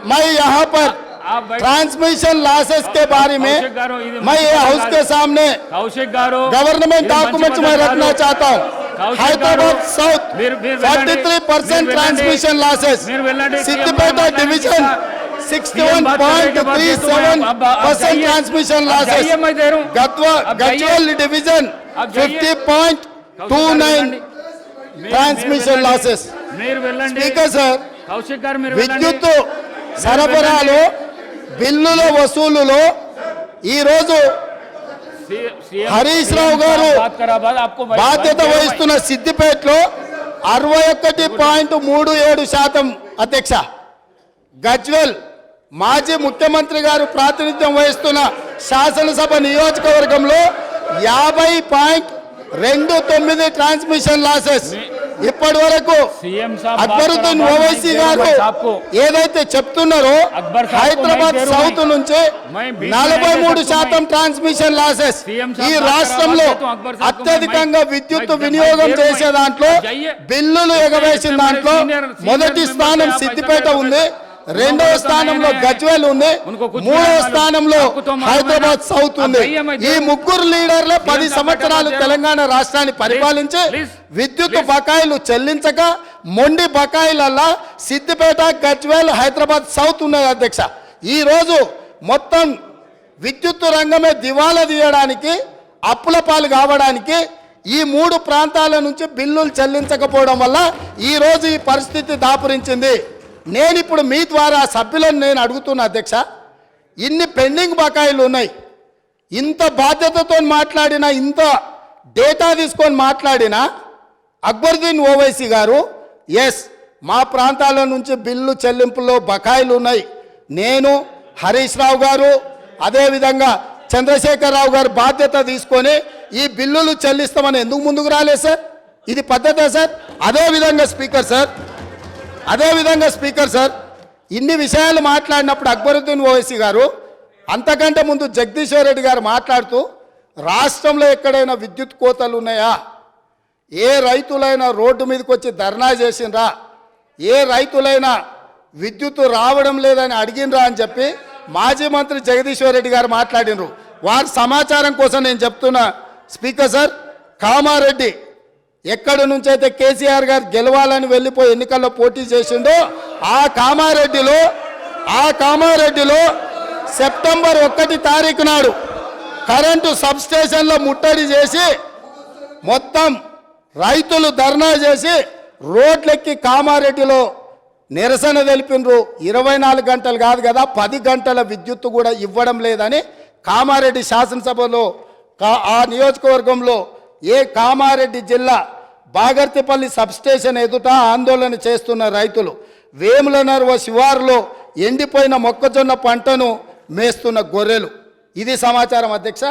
मैं यहाँ पर ट्रांसमिशन लॉसेस के बारे में मैं ये हाउस के सामने गवर्नमेंट डॉक्यूमेंट्स में रखना चाहता हूँ। Hyderabad south 43% transmission losses, Siddipet division 61.37% transmission losses, Gajwel division 50.29 transmission losses. Speaker sir, విద్యుత్ సరఫరాలో బిల్లుల వసూలులో ఈరోజు హరీష్ రావు గారు బాధ్యత వహిస్తున్న సిద్దిపేటలో 61.37% అధ్యక్ష, గజ్వెల్ మాజీ ముఖ్యమంత్రి గారు ప్రాతినిధ్యం వహిస్తున్న శాసనసభ నియోజకవర్గంలో 50.29 ట్రాన్స్మిషన్ లాసెస్। ఇప్పటి వరకు అక్బరుద్దీన్ ఓవైసీ గారు ఏదైతే చెప్తున్నారో హైదరాబాద్ సౌత్ నుంచి 43% ట్రాన్స్మిషన్ లాసెస్। ఈ రాష్ట్రంలో అత్యధికంగా విద్యుత్ వినియోగం చేసే దాంట్లో, బిల్లులు ఎగవేసిన దాంట్లో మొదటి స్థానం సిద్దిపేట ఉంది, రెండవ స్థానంలో గజ్వేల్ ఉంది, మూడవ స్థానంలో హైదరాబాద్ సౌత్ ఉంది। ఈ ముగ్గురు లీడర్లే 10 సంవత్సరాలు తెలంగాణ రాష్ట్రాన్ని పరిపాలించి విద్యుత్ బకాయిలు చెల్లించక మొండి బకాయిలల్లా సిద్దిపేట, గజ్వేల్, హైదరాబాద్ సౌత్ ఉన్నది అధ్యక్ష। ఈ రోజు మొత్తం విద్యుత్ రంగమే దివాలా తీయడానికి, అప్పుల పాలు కావడానికి ఈ 3 ప్రాంతాల నుంచి బిల్లులు చెల్లించకపోవడం వల్ల ఈ రోజు ఈ పరిస్థితి దాపురించింది। నేను ఇప్పుడు మీ ద్వారా సభ్యులను నేను అడుగుతున్నా అధ్యక్ష, ఇన్ని పెండింగ్ బకాయిలు ఉన్నాయి, ఇంత బాధ్యతతో మాట్లాడినా, ఇంత డేటా తీసుకొని మాట్లాడినా అక్బరుద్దీన్ ఓవైసీ గారు ఎస్ మా ప్రాంతాల నుంచి బిల్లు చెల్లింపుల్లో బకాయిలు ఉన్నాయి, నేను హరీష్ రావు గారు అదేవిధంగా చంద్రశేఖరరావు గారు బాధ్యత తీసుకొని ఈ బిల్లులు చెల్లిస్తామని ఎందుకు ముందుకు రాలేదు సార్? ఇది పద్ధతే సార్? అదేవిధంగా స్పీకర్ సార్, ఇన్ని విషయాలు మాట్లాడినప్పుడు అక్బరుద్దీన్ ఓవైసీ గారు అంతకంటే ముందు జగదీశ్వర్ రెడ్డి గారు మాట్లాడుతూ రాష్ట్రంలో ఎక్కడైనా విద్యుత్ కోతలు ఉన్నాయా, ఏ రైతులైనా రోడ్డు మీదకి వచ్చి ధర్నా చేసిండ్రా, ఏ రైతులైనా విద్యుత్ రావడం లేదని అడిగినరా అని చెప్పి మాజీ మంత్రి జగదీశ్వర్ రెడ్డి గారు మాట్లాడినరు। వారి సమాచారం కోసం నేను చెప్తున్నా స్పీకర్ సార్, కామారెడ్డి ఎక్కడి నుంచి అయితే కేసీఆర్ గారు గెలవాలని వెళ్ళిపోయి ఎన్నికల్లో పోటీ చేసిండో ఆ కామారెడ్డిలో సెప్టెంబర్ 1 తారీఖు నాడు కరెంటు సబ్ స్టేషన్లో ముట్టడి చేసి మొత్తం రైతులు ధర్నా చేసి రోడ్లెక్కి కామారెడ్డిలో నిరసన తెలిపినరు। 24 గంటలు కాదు కదా, 10 గంటల విద్యుత్తు కూడా ఇవ్వడం లేదని కామారెడ్డి శాసనసభలో ఆ నియోజకవర్గంలో కామారెడ్డి జిల్లా బాగర్తిపల్లి సబ్స్టేషన్ ఎదుట ఆందోళన చేస్తున్న రైతులు, వేములనర్వ శివారులో ఎండిపోయిన మొక్కజొన్న పంటను మేస్తున్న గొర్రెలు, ఇది సమాచారం అధ్యక్ష।